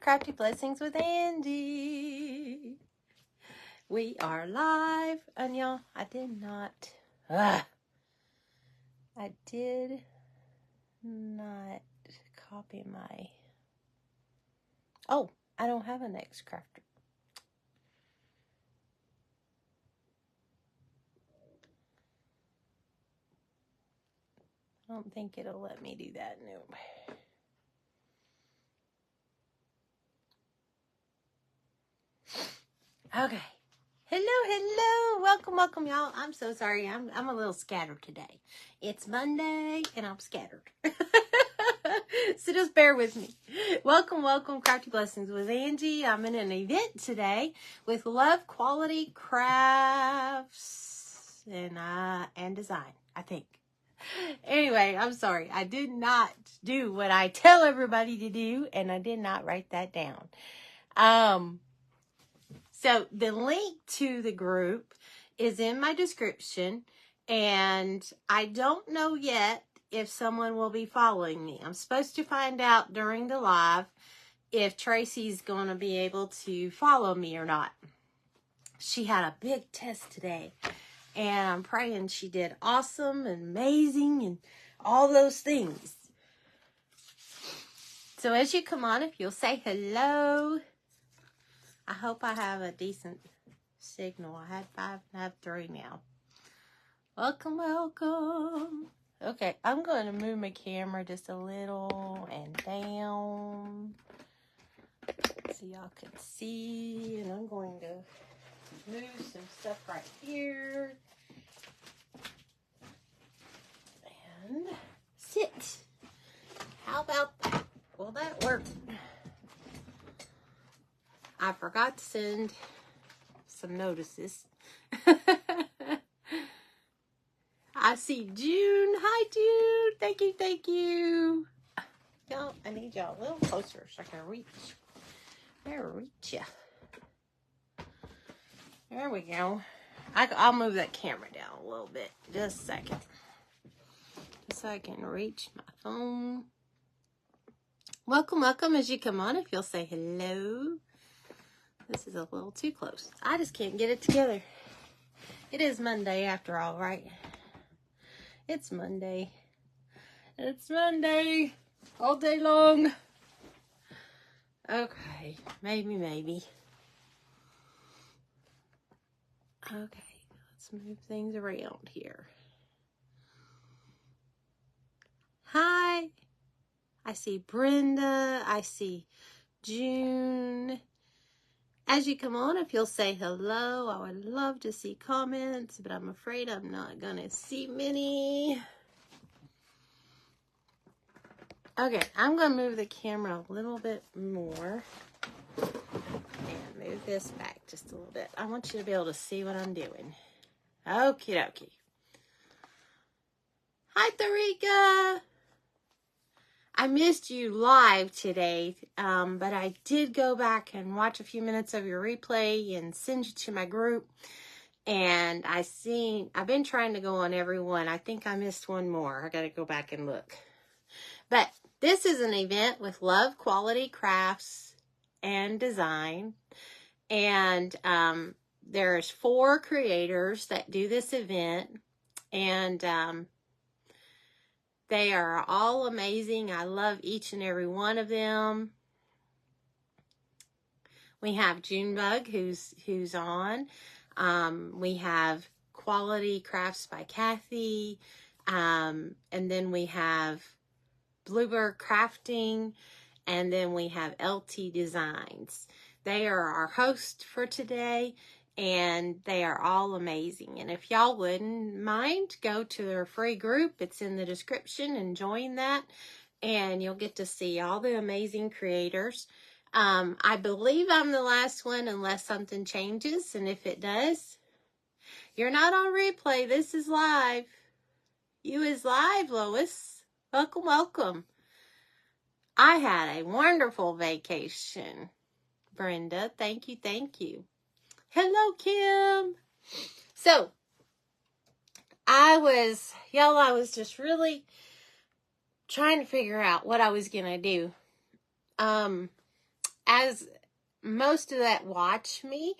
Crafty Blessings with Angie. We are live, and y'all, I did not copy my, I don't have an X Crafter. I don't think it'll let me do that, no. Okay. Hello. Welcome, y'all. I'm so sorry. I'm a little scattered today. It's Monday, and I'm scattered. So just bear with me. Welcome, Crafty Blessings with Angie. I'm in an event today with Love Quality Crafts and Design, I think. Anyway, I'm sorry. I did not do what I tell everybody to do, and I did not write that down. So the link to the group is in my description, and I don't know yet if someone will be following me. I'm supposed to find out during the live if Tracy's going to be able to follow me or not. She had a big test today, and I'm praying she did awesome and amazing and all those things. So as you come on, if you'll say hello. I hope I have a decent signal. I had 5 and I have 3 now. Welcome. Okay, I'm going to move my camera just a little and down so y'all can see. And I'm going to move some stuff right here. And sit. How about that? Will that work? I forgot to send some notices. I see June. Hi, June. Thank you. Y'all, I need y'all a little closer so I can reach. You. There we go. I'll move that camera down a little bit. Just a second. Just so I can reach my phone. Welcome as you come on. If you'll say hello. This is a little too close. I just can't get it together. It is Monday after all, right? It's Monday. It's Monday. All day long. Okay. Maybe. Okay. Let's move things around here. Hi. I see Brenda. I see June. As you come on, if you'll say hello, I would love to see comments, but I'm afraid I'm not going to see many. Okay, I'm going to move the camera a little bit more and move this back just a little bit. I want you to be able to see what I'm doing. Okie dokie. Hi, Tharika. I missed you live today, but I did go back and watch a few minutes of your replay and send you to my group. And I've been trying to go on every one. I think I missed one more. I got to go back and look. But this is an event with Love Quality Crafts and Design. And there's 4 creators that do this event. And they are all amazing. I love each and every one of them. We have Junebug, who's on. We have Quality Crafts by Kathy. And then we have Bluebird Crafting. And then we have LT Designs. They are our hosts for today. And they are all amazing. And if y'all wouldn't mind, go to their free group. It's in the description and join that. And you'll get to see all the amazing creators. I believe I'm the last one unless something changes. And if it does, you're not on replay. This is live. You is live, Lois. Welcome. I had a wonderful vacation. Brenda, thank you. Hello, Kim. So, I was just really trying to figure out what I was going to do. as most of that watch me,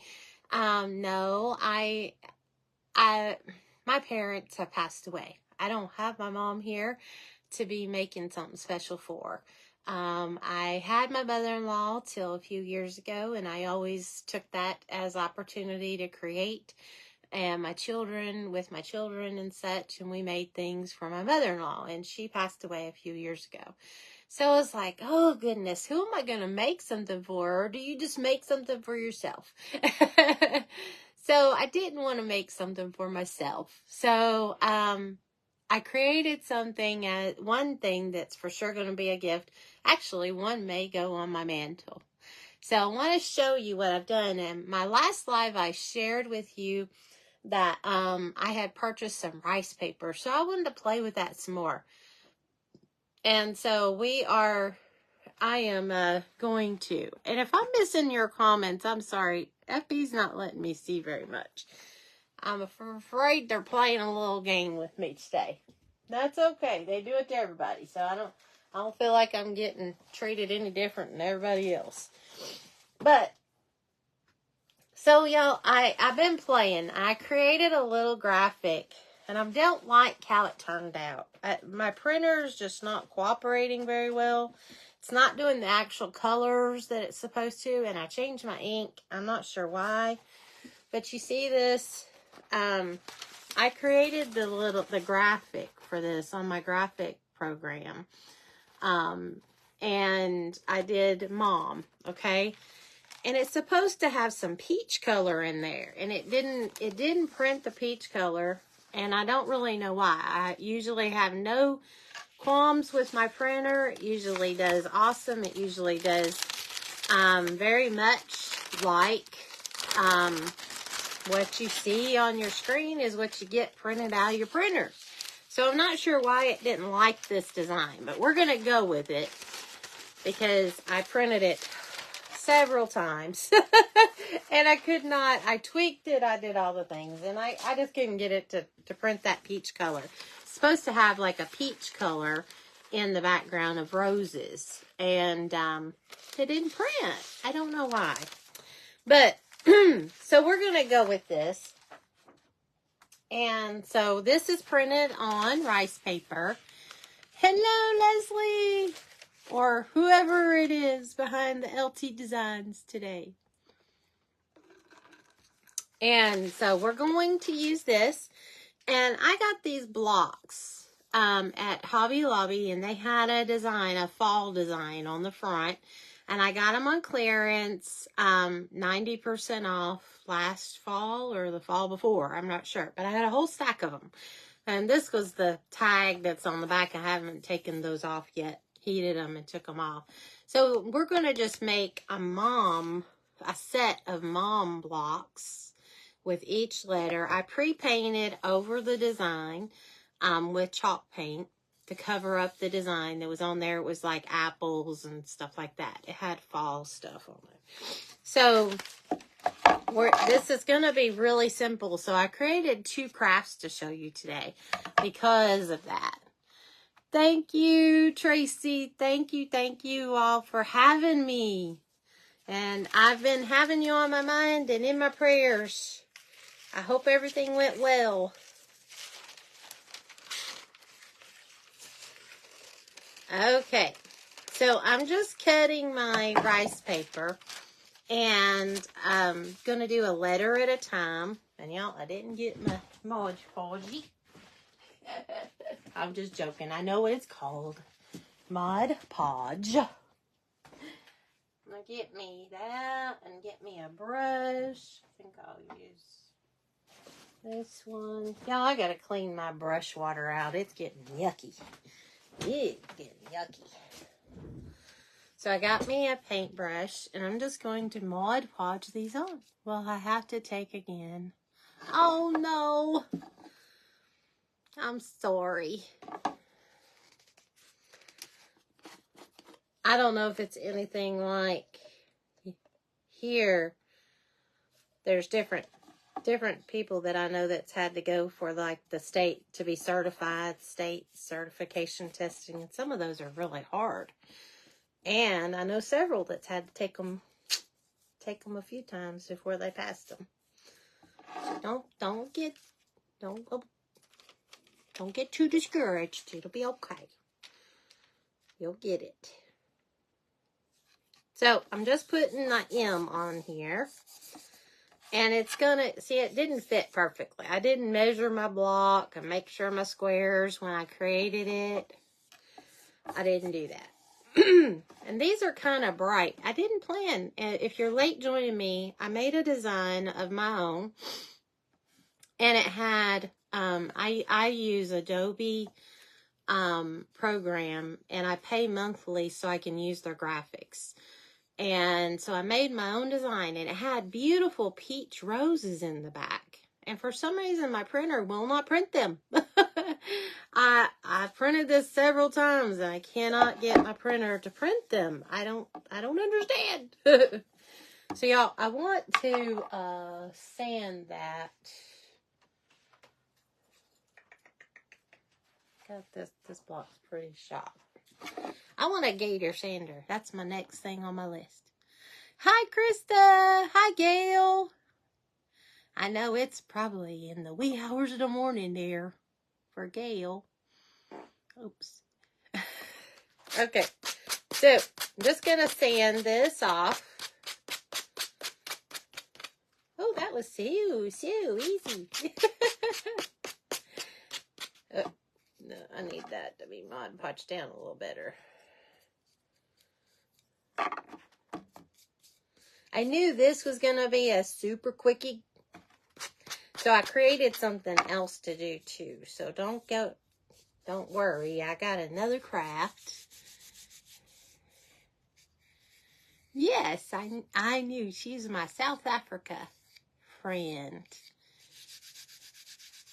no, my parents have passed away. I don't have my mom here to be making something special for. I had my mother-in-law till a few years ago, and I always took that as opportunity to create, and my children and such, and we made things for my mother-in-law, and she passed away a few years ago. So I was like, oh goodness, who am I going to make something for? Or do you just make something for yourself? So I didn't want to make something for myself. So I created something, one thing that's for sure going to be a gift. Actually, one may go on my mantle. So I want to show you what I've done. And my last live, I shared with you that I had purchased some rice paper. So I wanted to play with that some more. And so I am going to. And if I'm missing your comments, I'm sorry. FB's not letting me see very much. I'm afraid they're playing a little game with me today. That's okay. They do it to everybody. So I don't feel like I'm getting treated any different than everybody else. But, so y'all, I've been playing. I created a little graphic. And I don't like how it turned out. My printer's just not cooperating very well. It's not doing the actual colors that it's supposed to. And I changed my ink. I'm not sure why. But you see this? I created the graphic for this on my graphic program. And I did Mom, okay? And it's supposed to have some peach color in there. And it didn't print the peach color. And I don't really know why. I usually have no qualms with my printer. It usually does awesome. It usually does very much like what you see on your screen is what you get printed out of your printer. So I'm not sure why it didn't like this design. But we're going to go with it because I printed it several times. And I tweaked it, I did all the things, and I just couldn't get it to print that peach color. It's supposed to have like a peach color in the background of roses, and it didn't print. I don't know why. But, so we're going to go with this. And so this is printed on rice paper. Hello, Leslie! Or whoever it is behind the LT Designs today. And so we're going to use this. And I got these blocks at Hobby Lobby. And they had a fall design on the front. And I got them on clearance, 90% off last fall or the fall before. I'm not sure. But I had a whole stack of them. And this was the tag that's on the back. I haven't taken those off yet. Heated them and took them off. So we're going to just make a set of Mom blocks with each letter. I pre-painted over the design with chalk paint to cover up the design that was on there. It was like apples and stuff like that. It had fall stuff on it. So this is going to be really simple. So I created 2 crafts to show you today because of that. Thank you, Tracy. Thank you all for having me. And I've been having you on my mind and in my prayers. I hope everything went well. Okay, so I'm just cutting my rice paper. And I'm going to do a letter at a time. And y'all, I didn't get my Mod Podge. I'm just joking. I know what it's called. Mod Podge. I'm going to get me that and get me a brush. I think I'll use this one. Y'all, I got to clean my brush water out. It's getting yucky. It's getting yucky. So I got me a paintbrush and I'm just going to Mod Podge these on. Well, I have to take again. Oh no. I'm sorry. I don't know if it's anything like here. There's different people that I know that's had to go for like the state to be certified, state certification testing. And some of those are really hard. And I know several that's had to take them a few times before they passed them. So don't get too discouraged. It'll be okay. You'll get it. So I'm just putting the M on here. And it's gonna, see, it didn't fit perfectly. I didn't measure my block and make sure my squares when I created it. I didn't do that. And these are kind of bright. I didn't plan. If you're late joining me, I made a design of my own. And it had, I use Adobe program, and I pay monthly so I can use their graphics. And so I made my own design, and it had beautiful peach roses in the back. And for some reason, my printer will not print them. I've printed this several times, and I cannot get my printer to print them. I don't understand. So y'all, I want to sand that. Got this block's pretty sharp. I want a gator sander. That's my next thing on my list. Hi, Krista. Hi, Gail. I know it's probably in the wee hours of the morning there for Gail. Oops. Okay. So, I'm just going to sand this off. Oh, that was so easy. No, I need that to be Mod Podged down a little better. I knew this was going to be a super quickie, so I created something else to do too. So don't worry, I got another craft. Yes, I knew. She's my South Africa friend.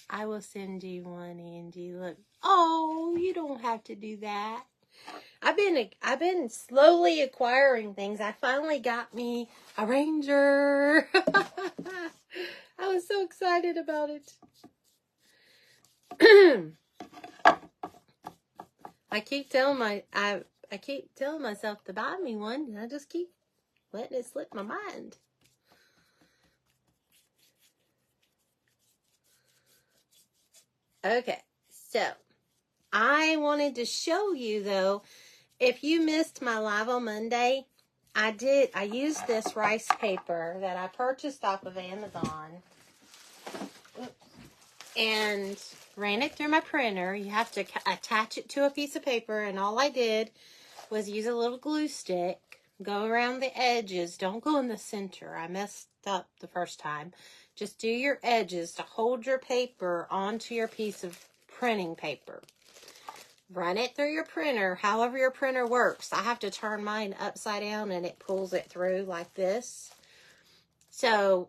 I will send you one, Angie. Look. Oh, you don't have to do that. I've been slowly acquiring things. I finally got me a Ranger. I was so excited about it. I keep telling myself to buy me one, and I just keep letting it slip my mind. Okay, so I wanted to show you, though, if you missed my live on Monday, I used this rice paper that I purchased off of Amazon and ran it through my printer. You have to attach it to a piece of paper, and all I did was use a little glue stick, go around the edges. Don't go in the center. I messed up the first time. Just do your edges to hold your paper onto your piece of printing paper. Run it through your printer, however your printer works. I have to turn mine upside down, and it pulls it through like this. So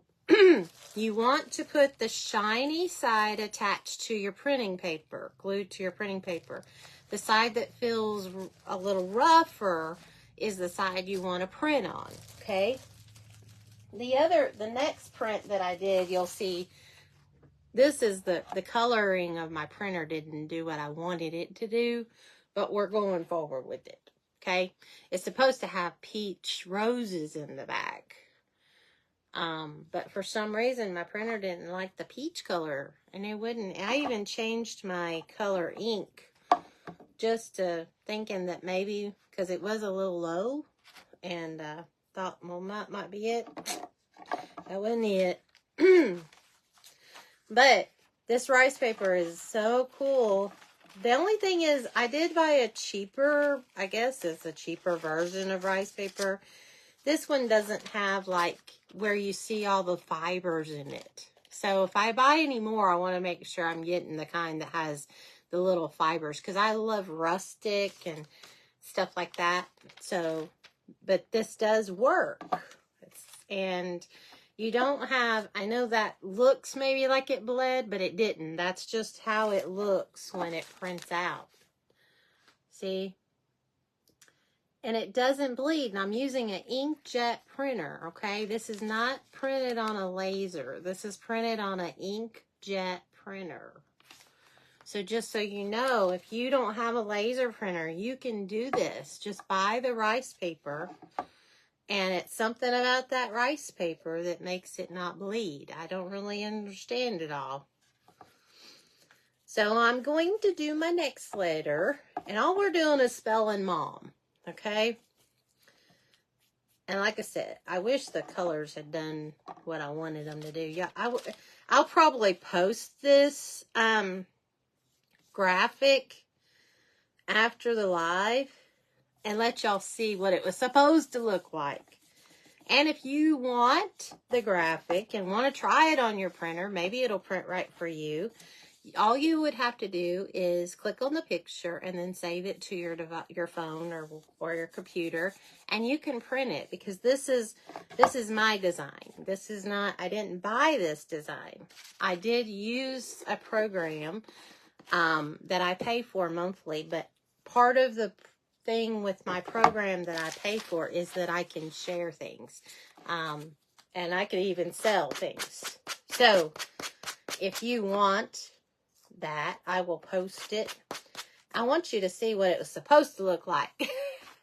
you want to put the shiny side attached to your printing paper, glued to your printing paper. The side that feels a little rougher is the side you want to print on, okay? The next print that I did, you'll see, this is the coloring of my printer didn't do what I wanted it to do, but we're going forward with it, okay? It's supposed to have peach roses in the back. But for some reason, my printer didn't like the peach color, and it wouldn't. I even changed my color ink just thinking that maybe, because it was a little low, and thought, well, that might be it. That wasn't it. But this rice paper is so cool. The only thing is, I did buy a cheaper, I guess it's a cheaper version of rice paper. This one doesn't have, like, where you see all the fibers in it. So if I buy any more, I want to make sure I'm getting the kind that has the little fibers, because I love rustic and stuff like that. So, but this does work. And you don't have, I know that looks maybe like it bled, but it didn't. That's just how it looks when it prints out. See? And it doesn't bleed. And I'm using an inkjet printer, okay? This is not printed on a laser. This is printed on an inkjet printer. So just so you know, if you don't have a laser printer, you can do this. Just buy the rice paper. And it's something about that rice paper that makes it not bleed. I don't really understand it all. So I'm going to do my next letter. And all we're doing is spelling mom. Okay? And like I said, I wish the colors had done what I wanted them to do. Yeah, I'll probably post this graphic after the live and let y'all see what it was supposed to look like. And if you want the graphic and want to try it on your printer, maybe it'll print right for you. All you would have to do is click on the picture and then save it to your phone or your computer, and you can print it, because this is my design. This is not, I didn't buy this design. I did use a program that I pay for monthly, but part of the thing with my program that I pay for is that I can share things, and I can even sell things. So if you want that, I will post it. I want you to see what it was supposed to look like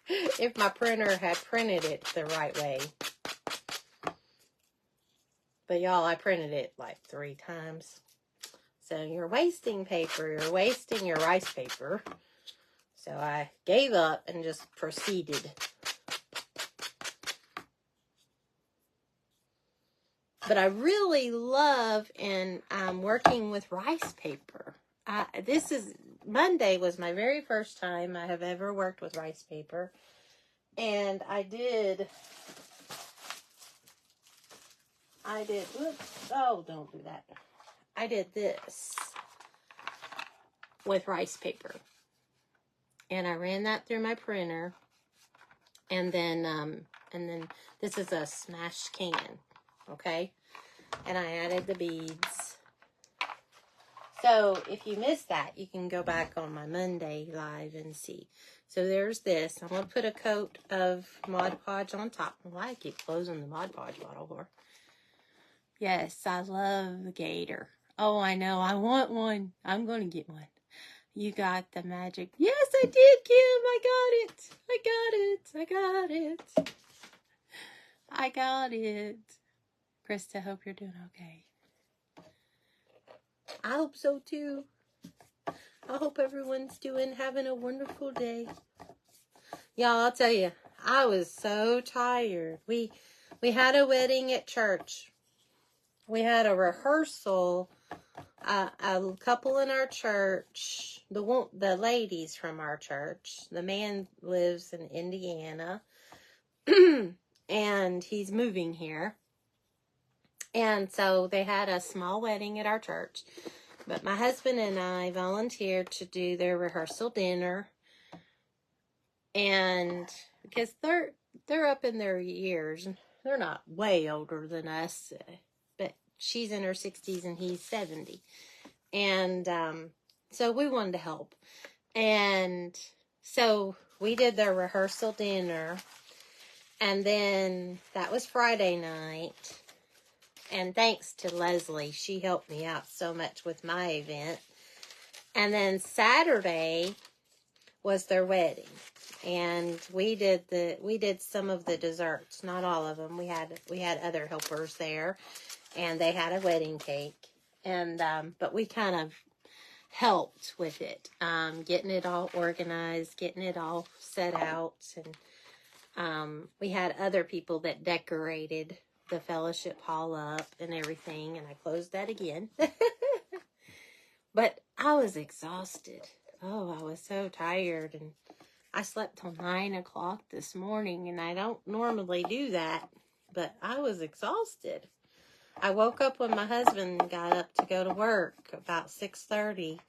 if my printer had printed it the right way. But y'all, I printed it like 3 times. So you're wasting paper. You're wasting your rice paper. So I gave up and just proceeded. But I really love working with rice paper. Monday was my very first time I have ever worked with rice paper. And I did, whoops, oh, don't do that. I did this with rice paper. And I ran that through my printer. And then this is a smashed can, okay? And I added the beads. So if you missed that, you can go back on my Monday live and see. So there's this. I'm going to put a coat of Mod Podge on top. Why I keep closing the Mod Podge bottle for? Yes, I love the gator. Oh, I know. I want one. I'm going to get one. You got the magic. Yes, I did, Kim. I got it. I got it. I got it. I got it. Krista, hope you're doing okay. I hope so too. I hope everyone's having a wonderful day. Y'all, I'll tell you, I was so tired. We had a wedding at church. We had a rehearsal. A couple in our church, the ladies from our church. The man lives in Indiana, and he's moving here. And so they had a small wedding at our church. But my husband and I volunteered to do their rehearsal dinner. And because they're up in their years. They're not way older than us. But she's in her 60s and he's 70. And so we wanted to help. And so we did their rehearsal dinner. And then that was Friday night. And thanks to Leslie, she helped me out so much with my event. And then Saturday was their wedding. And we did some of the desserts, not all of them. We had other helpers there, and they had a wedding cake. And but we kind of helped with it, getting it all organized, getting it all set out, and we had other people that decorated the fellowship hall up and everything, and I closed that again. But I was exhausted. Oh, I was so tired, and I slept till 9 o'clock this morning, and I don't normally do that, but I was exhausted. I woke up when my husband got up to go to work about 6:30.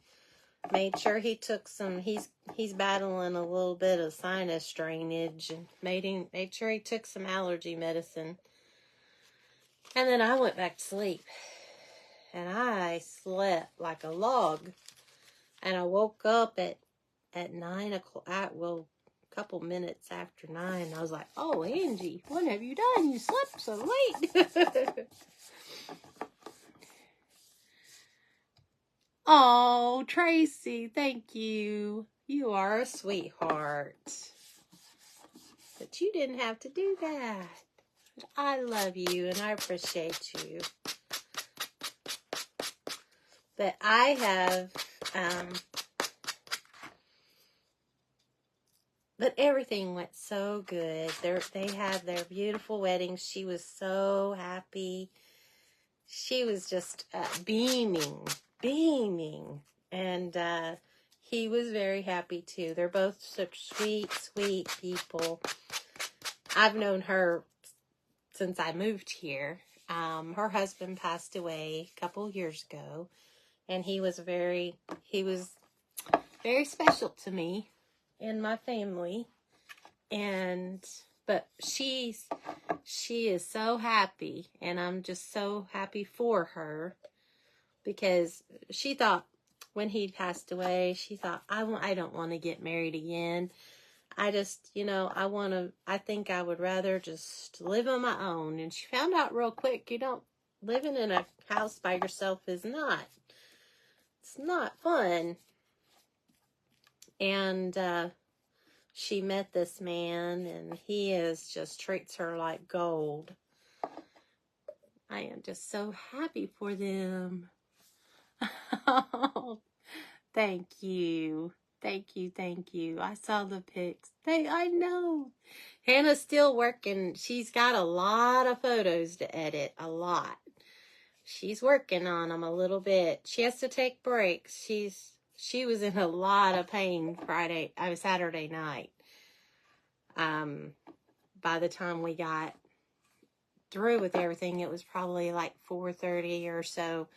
Made sure he took some, he's battling a little bit of sinus drainage, and made sure he took some allergy medicine. And then I went back to sleep. And I slept like a log. And I woke up at 9 o'clock, a couple minutes after 9. I was like, oh, Angie, what have you done? You slept so late. Oh, Tracy, thank you. You are a sweetheart. But you didn't have to do that. I love you and I appreciate you. But I have, but everything went so good. They had their beautiful wedding. She was so happy. She was just beaming. And he was very happy too. They're both such sweet people. I've known her since I moved here. Her husband passed away a couple years ago, and he was very special to me and my family. But she is so happy, and I'm just so happy for her, because she thought when he passed away, she thought, I don't want to get married again. I just, I think I would rather just live on my own. And she found out real quick, living in a house by yourself it's not fun. And she met this man, and he just treats her like gold. I am just so happy for them. Oh, thank you. Thank you. I saw the pics. I know. Hannah's still working. She's got a lot of photos to edit. A lot. She's working on them a little bit. She has to take breaks. She was in a lot of pain Saturday night. By the time we got through with everything, it was probably like 4:30 or so.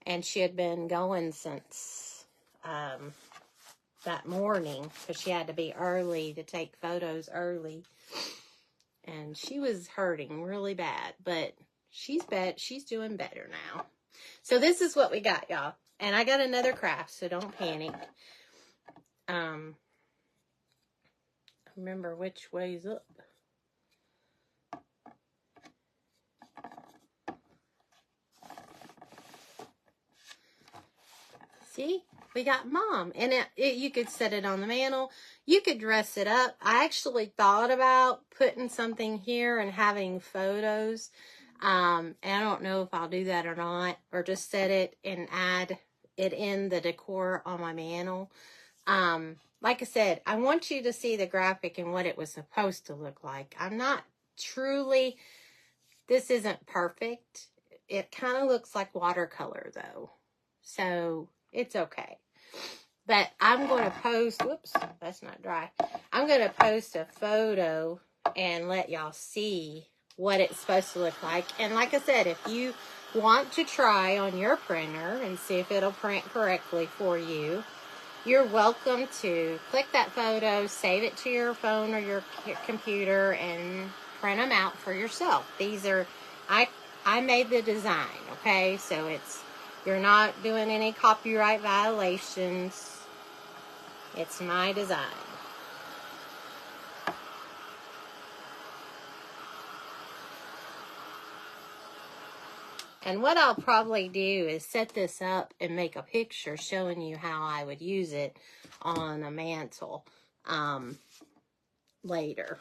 And she had been going since that morning, because she had to be early to take photos early. And she was hurting really bad, but she's doing better now. So this is what we got, y'all. And I got another craft, so don't panic. Remember which way's up. See? We got Mom. And you could set it on the mantle. You could dress it up. I actually thought about putting something here and having photos. And I don't know if I'll do that or not. Or just set it and add it in the decor on my mantle. Like I said, I want you to see the graphic and what it was supposed to look like. I'm not truly... This isn't perfect. It kind of looks like watercolor, though. So, it's okay. But I'm going to post... Whoops, that's not dry. I'm going to post a photo and let y'all see what it's supposed to look like. And like I said, if you want to try on your printer and see if it'll print correctly for you, you're welcome to click that photo, save it to your phone or your computer, and print them out for yourself. These are, I made the design, okay? So you're not doing any copyright violations. It's my design. And what I'll probably do is set this up and make a picture showing you how I would use it on a mantle later.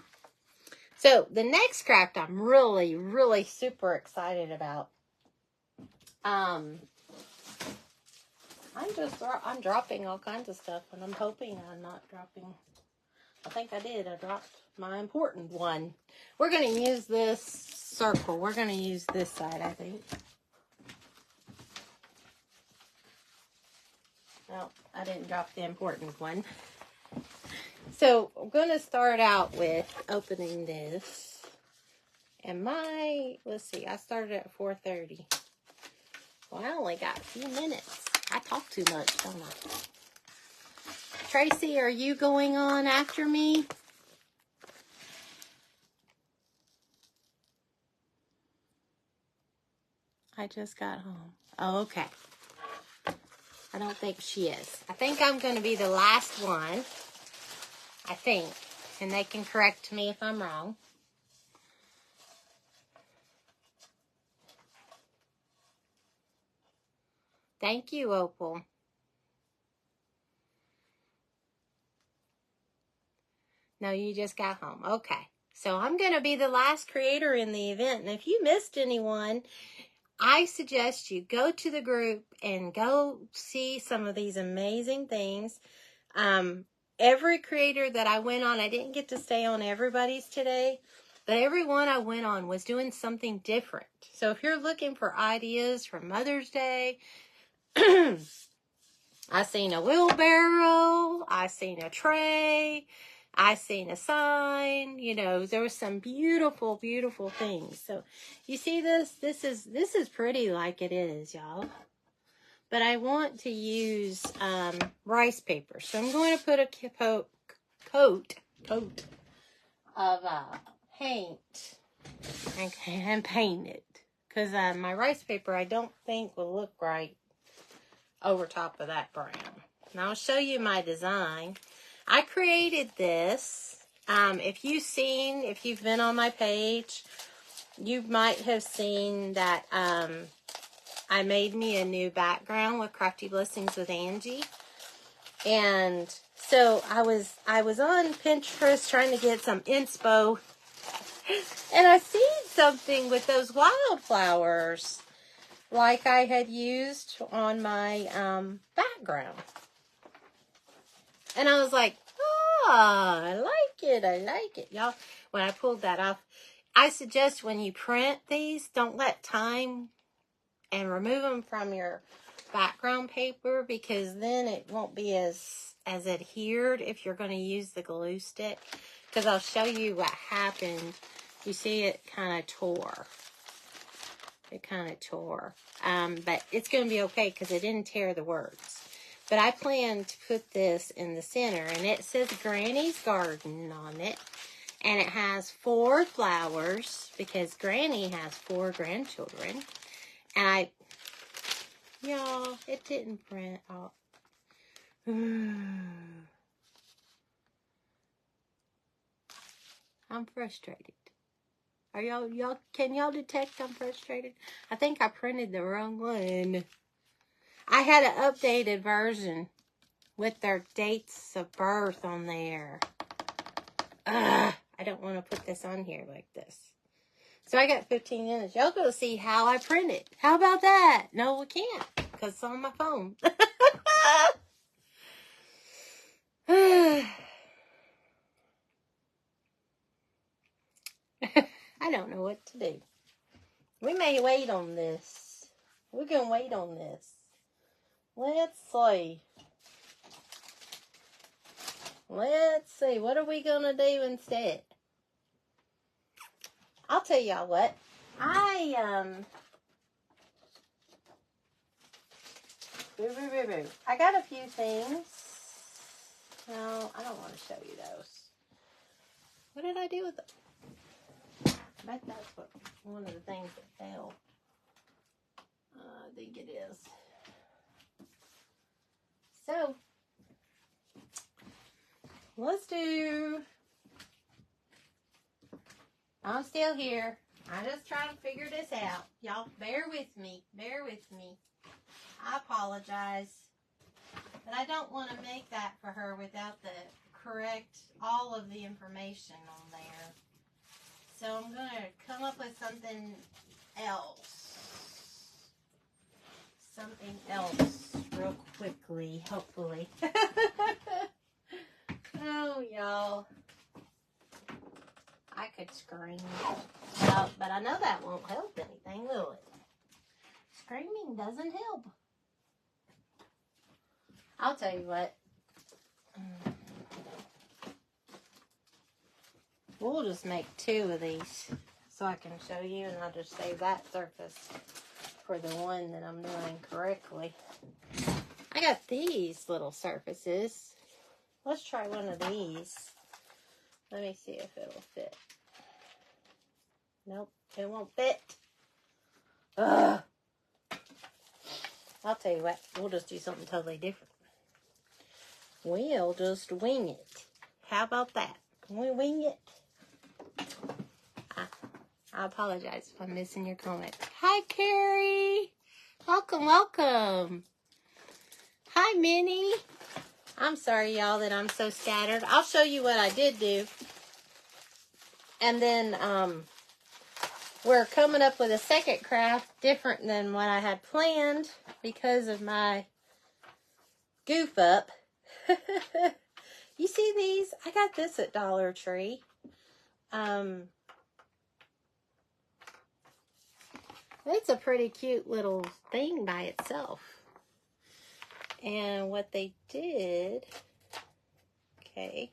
So the next craft I'm really, really super excited about. I'm dropping all kinds of stuff, and I'm hoping I'm not dropping. I think I did. I dropped my important one. We're going to use this circle. We're going to use this side, I think. No, I didn't drop the important one. So I'm going to start out with opening this. And let's see, I started at 4:30. Well, I only got a few minutes. I talk too much, don't I? Tracy, are you going on after me? I just got home. Oh, okay. I don't think she is. I think I'm going to be the last one. I think. And they can correct me if I'm wrong. Thank you, Opal. No, you just got home. Okay. So I'm going to be the last creator in the event. And if you missed anyone, I suggest you go to the group and go see some of these amazing things. Every creator that I went on, I didn't get to stay on everybody's today, but every one I went on was doing something different. So if you're looking for ideas for Mother's Day, I seen a wheelbarrow, I seen a tray, I seen a sign, you know, there was some beautiful, beautiful things. So you see this? This is pretty like it is, y'all. But I want to use rice paper. So I'm going to put a coat of paint and paint it. Because my rice paper I don't think will look right over top of that brown. Now I'll show you my design. I created this. If you've been on my page, you might have seen that I made me a new background with Crafty Blessings with Angie. And so I was on Pinterest trying to get some inspo. And I seen something with those wildflowers like I had used on my background. And I was like, oh, I like it. Y'all, when I pulled that off, I suggest when you print these, don't let time and remove them from your background paper, because then it won't be as adhered if you're going to use the glue stick. Because I'll show you what happened. You see it kind of tore. But it's going to be okay because it didn't tear the words. But I plan to put this in the center, and it says Granny's Garden on it. And it has 4 flowers because Granny has 4 grandchildren. And y'all, it didn't print out. I'm frustrated. Are y'all, can y'all detect I'm frustrated? I think I printed the wrong one. I had an updated version with their dates of birth on there. I don't want to put this on here like this. So I got 15 minutes. Y'all go see how I print it. How about that? No, we can't because it's on my phone. I don't know what to do. We may wait on this. We're going to wait on this. Let's see. What are we going to do instead? I'll tell y'all what. I got a few things. No, I don't want to show you those. What did I do with them? I bet that's one of the things that fell. I think it is. So, let's do... I'm still here. I'm just trying to figure this out. Y'all, bear with me. I apologize. But I don't want to make that for her without all of the information on there. So I'm going to come up with something else. Real quickly, hopefully. Oh, y'all. I could scream. But I know that won't help anything, will it? Screaming doesn't help. I'll tell you what. We'll just make 2 of these so I can show you, and I'll just save that surface for the one that I'm doing correctly. I got these little surfaces. Let's try one of these. Let me see if it'll fit. Nope, it won't fit. Ugh. I'll tell you what, we'll just do something totally different. We'll just wing it. How about that? Can we wing it? I apologize if I'm missing your comment. Hi, Carrie. Welcome. Hi, Minnie. I'm sorry, y'all, that I'm so scattered. I'll show you what I did do. And then we're coming up with a second craft different than what I had planned because of my goof up. You see these? I got this at Dollar Tree. It's a pretty cute little thing by itself. And what they did, okay,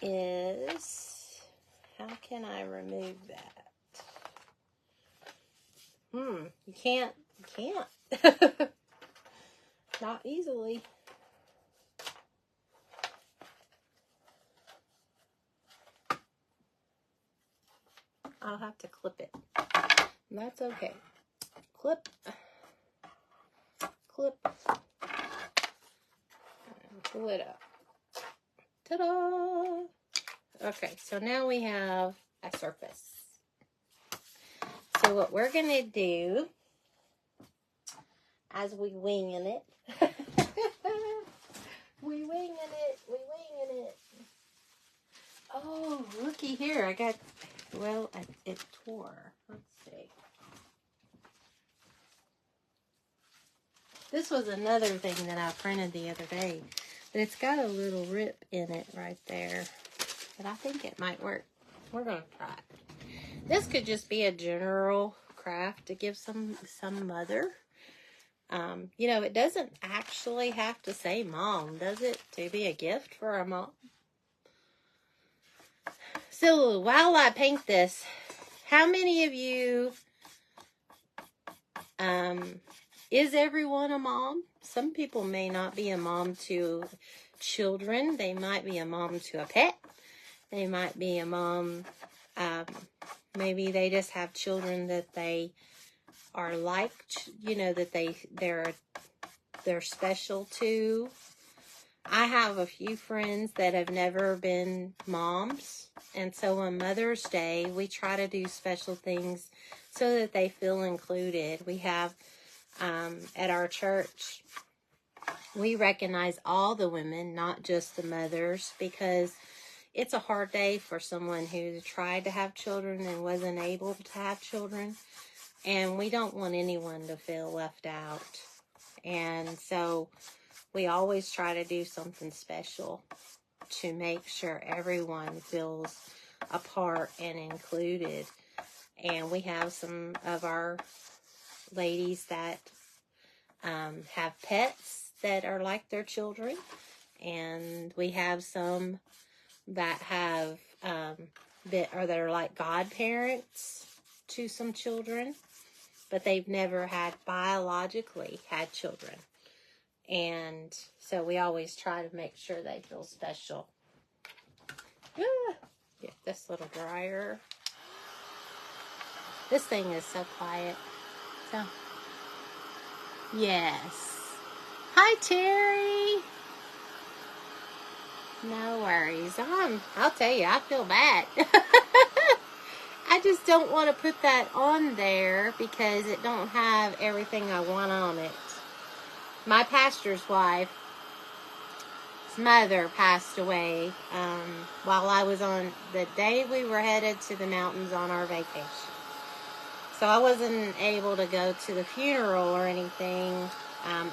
is, how can I remove that? You can't. Not easily. I'll have to clip it. That's okay. Clip. And pull it up. Ta-da! Okay, so now we have a surface. So what we're going to do, as we winging it, we winging it. Oh, looky here. I got, well, it tore. Let's see. This was another thing that I printed the other day. But it's got a little rip in it right there. But I think it might work. We're going to try it. This could just be a general craft to give some mother. You know, it doesn't actually have to say mom, does it? To be a gift for a mom. So while I paint this, how many of you, is everyone a mom? Some people may not be a mom to children. They might be a mom to a pet. They might be a mom, maybe they just have children that they are liked, you know, that they're special to. I have a few friends that have never been moms, and so on Mother's Day, we try to do special things so that they feel included. We have, at our church, we recognize all the women, not just the mothers, because it's a hard day for someone who tried to have children and wasn't able to have children, and we don't want anyone to feel left out. And so we always try to do something special to make sure everyone feels a part and included. And we have some of our ladies that have pets that are like their children. And we have some that have that are like godparents to some children, but they've never biologically had children. And so we always try to make sure they feel special. Get this little dryer. This thing is so quiet. So, yes. Hi, Terry. No worries. I'll tell you, I feel bad. I just don't want to put that on there because it don't have everything I want on it. My pastor's wife's mother passed away while I was on the day we were headed to the mountains on our vacation. So I wasn't able to go to the funeral or anything.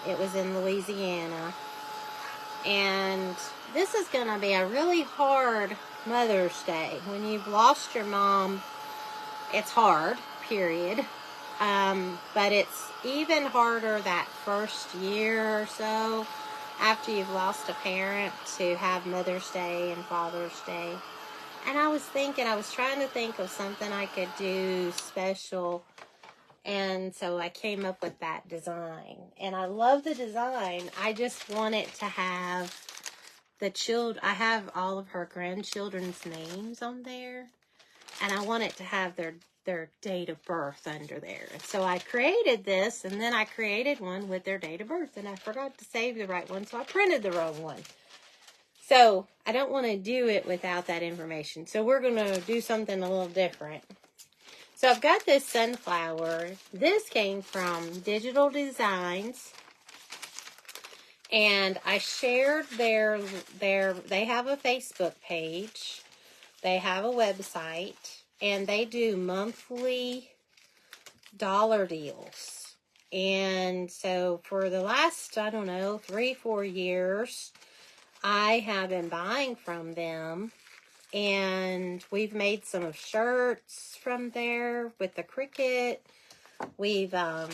It was in Louisiana. And this is going to be a really hard Mother's Day. When you've lost your mom, it's hard, period. But it's even harder that first year or so after you've lost a parent to have Mother's Day and Father's Day. And I was trying to think of something I could do special. And so I came up with that design. And I love the design. I just want it to have I have all of her grandchildren's names on there. And I want it to have their date of birth under there. And so I created this, and then I created one with their date of birth. And I forgot to save the right one, so I printed the wrong one. So I don't want to do it without that information. So we're going to do something a little different. So I've got this sunflower. This came from Digital Designs. And I shared they have a Facebook page, they have a website, and they do monthly dollar deals. And so for the last, I don't know, 3-4 years, I have been buying from them. And we've made some shirts from there with the cricket. We've done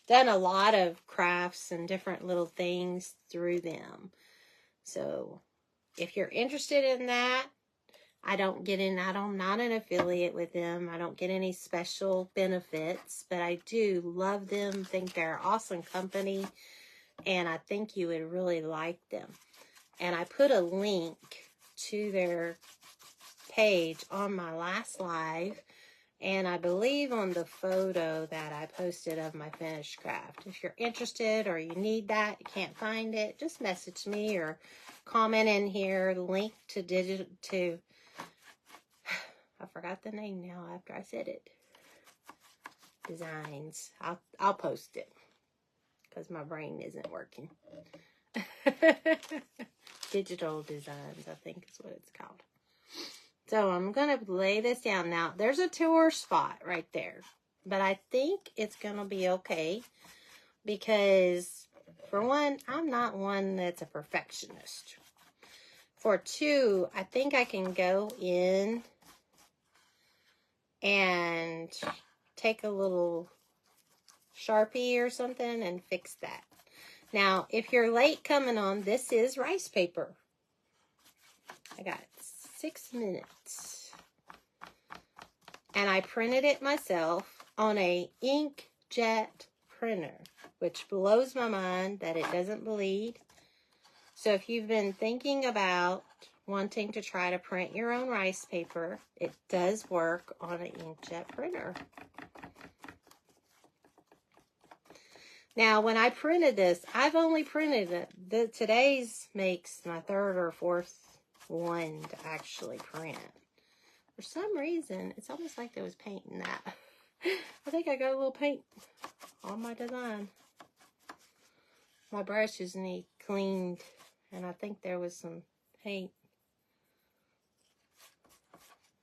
a lot of crafts and different little things through them. So if you're interested in that, I'm not an affiliate with them. I don't get any special benefits, but I do love them, think they're an awesome company, and I think you would really like them. And I put a link to their page on my last live, and I believe on the photo that I posted of my finished craft. If you're interested or you need that, you can't find it, just message me or comment in here. The link to I forgot the name now after I said it. Designs. I'll post it because my brain isn't working. Digital Designs, I think is what it's called. So I'm going to lay this down. Now, there's a tour spot right there. But I think it's going to be okay. Because, for one, I'm not one that's a perfectionist. For two, I think I can go in and take a little Sharpie or something and fix that. Now, if you're late coming on, this is rice paper. I got 6 minutes. And I printed it myself on a inkjet printer, which blows my mind that it doesn't bleed. So if you've been thinking about wanting to try to print your own rice paper, it does work on an inkjet printer. Now, when I printed this, I've only printed it. Today's makes my 3rd or 4th one to actually print. For some reason, it's almost like there was paint in that. I think I got a little paint on my design. My brushes need cleaned, and I think there was some paint.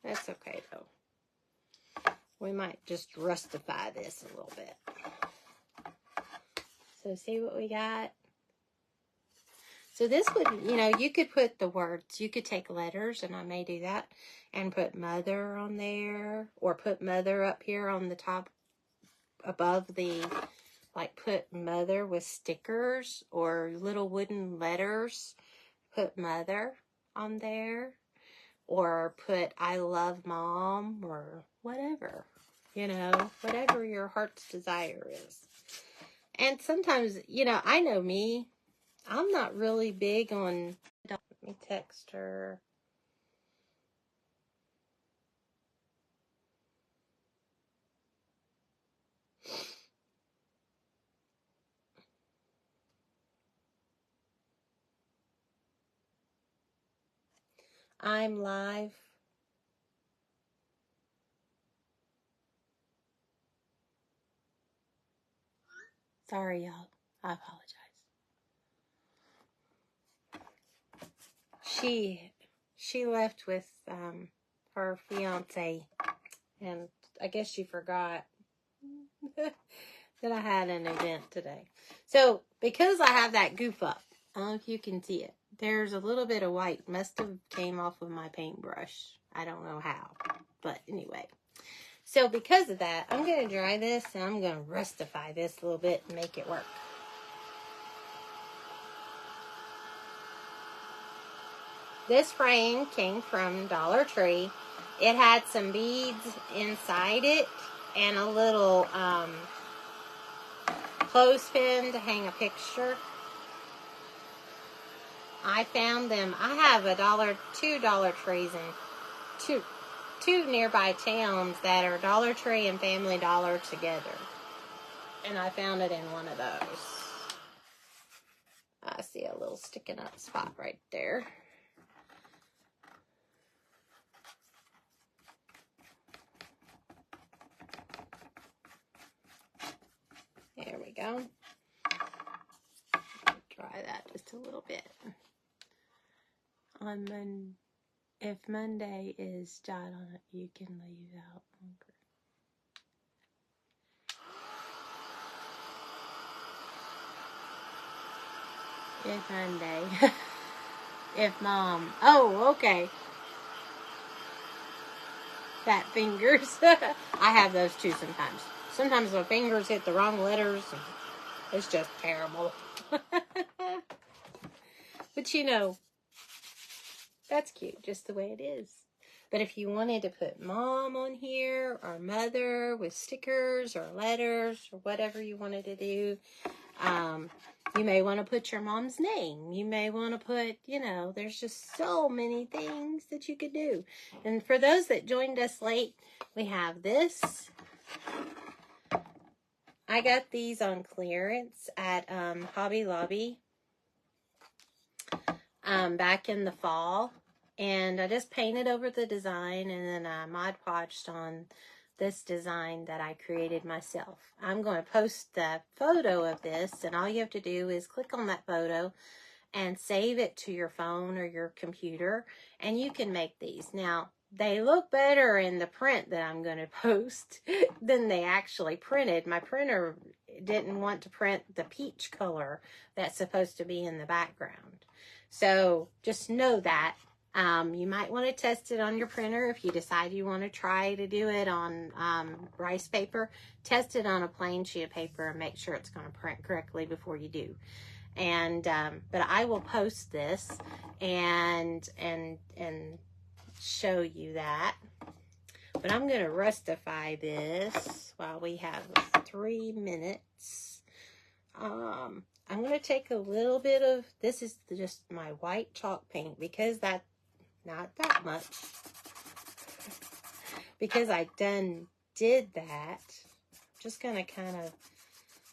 That's okay, though. We might just rustify this a little bit. So see what we got? So this would, you could put the words. You could take letters, and I may do that, and put mother on there, or put mother up here on the top above the, like put mother with stickers or little wooden letters. Put mother on there, or put I love mom, or whatever, whatever your heart's desire is. And sometimes, I know me, I'm not really big on, let me text her. I'm live. Sorry, y'all. I apologize. She left with her fiance, and I guess she forgot that I had an event today. So, because I have that goof up, I don't know if you can see it. There's a little bit of white. Must have came off of my paintbrush. I don't know how. But anyway. So, because of that, I'm going to dry this, and I'm going to rustify this a little bit and make it work. This frame came from Dollar Tree. It had some beads inside it and a little clothespin to hang a picture. I found them. I have two Dollar Trees and two nearby towns that are Dollar Tree and Family Dollar together. And I found it in one of those. I see a little sticking up spot right there. There we go. a little bit. If Monday is jot on it, you can leave out longer. If Monday. If Mom. Oh, okay. Fat fingers. I have those too sometimes. Sometimes my fingers hit the wrong letters. And it's just terrible. But you know, that's cute, just the way it is. But if you wanted to put Mom on here, or Mother with stickers or letters or whatever you wanted to do, you may want to put your mom's name. You may want to put, you know, there's just so many things that you could do. And for those that joined us late, we have this. I got these on clearance at Hobby Lobby back in the fall. And I just painted over the design, and then I Mod Podged on this design that I created myself. I'm going to post the photo of this, and all you have to do is click on that photo and save it to your phone or your computer, and you can make these. Now, they look better in the print that I'm going to post than they actually printed. My printer didn't want to print the peach color that's supposed to be in the background. So just know that. You might want to test it on your printer if you decide you want to try to do it on rice paper. Test it on a plain sheet of paper and make sure it's going to print correctly before you do. And but I will post this and show you that. But I'm going to rustify this while we have 3 minutes. I'm going to take a little bit of, this is just my white chalk paint, because that, not that much, because I did that. I'm just going to kind of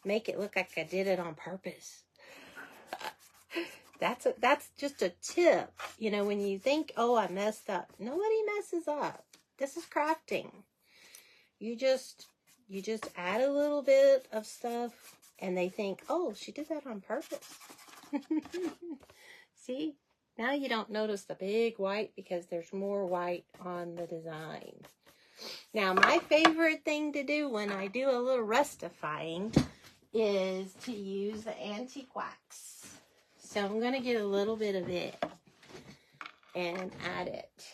make it look like I did it on purpose. That's just a tip. You know, when you think, oh, I messed up. Nobody messes up. This is crafting. You just add a little bit of stuff, and they think, oh, she did that on purpose. See? Now you don't notice the big white because there's more white on the design. Now, my favorite thing to do when I do a little rustifying is to use the antique wax. So I'm going to get a little bit of it and add it.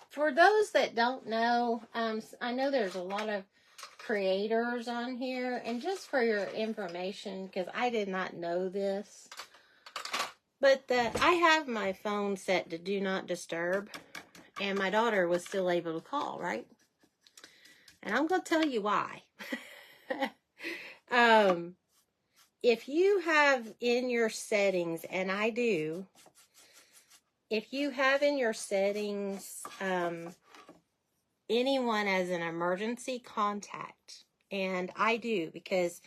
For those that don't know, I know there's a lot of creators on here, and just for your information, because I did not know this, but I have my phone set to do not disturb, and my daughter was still able to call, right? And I'm going to tell you why. If you have in your settings, and I do, if you have in your settings anyone as an emergency contact, and I do because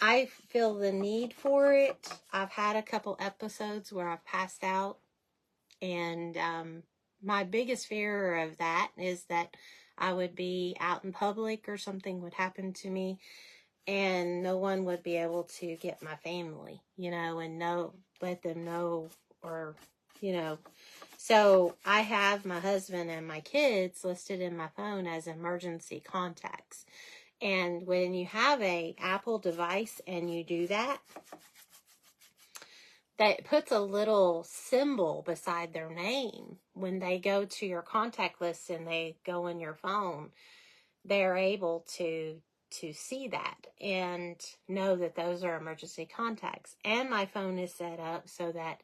I feel the need for it. I've had a couple episodes where I've passed out, and my biggest fear of that is that I would be out in public or something would happen to me, and no one would be able to get my family, you know, and let them know, or, you know. So I have my husband and my kids listed in my phone as emergency contacts. And when you have a Apple device and you do that, that puts a little symbol beside their name. When they go to your contact list and they go in your phone, they're able to see that and know that those are emergency contacts. And my phone is set up so that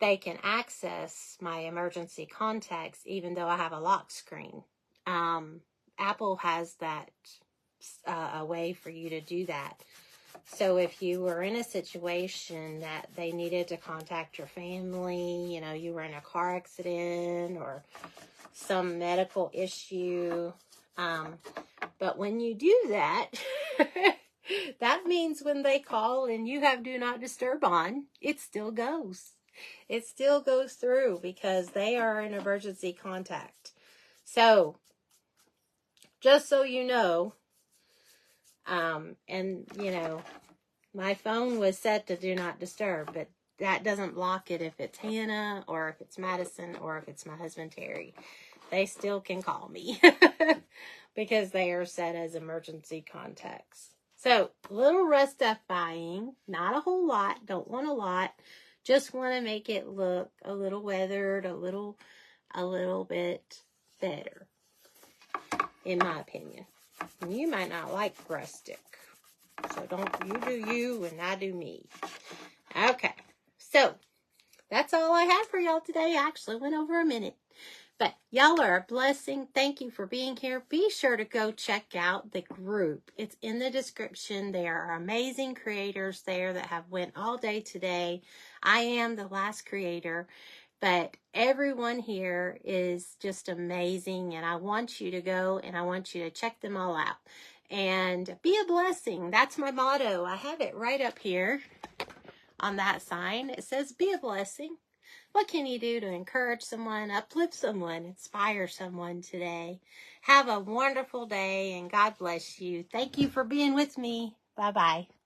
they can access my emergency contacts even though I have a lock screen. Apple has that a way for you to do that. So if you were in a situation that they needed to contact your family, you know, you were in a car accident or some medical issue, but when you do that, that means when they call and you have Do Not Disturb on, it still goes. It still goes through because they are an emergency contact. So, just so you know, And, you know, my phone was set to do not disturb, but that doesn't block it if it's Hannah or if it's Madison or if it's my husband Terry. They still can call me because they are set as emergency contacts. So, little rustifying, not a whole lot, don't want a lot. Just want to make it look a little weathered, a little bit better, in my opinion. And you might not like rustic. So you do you and I do me. Okay. So that's all I have for y'all today. I actually went over a minute. But y'all are a blessing. Thank you for being here. Be sure to go check out the group. It's in the description. There are amazing creators there that have went all day today. I am the last creator. But everyone here is just amazing. And I want you to go and I want you to check them all out. And be a blessing. That's my motto. I have it right up here on that sign. It says, be a blessing. What can you do to encourage someone, uplift someone, inspire someone today? Have a wonderful day and God bless you. Thank you for being with me. Bye-bye.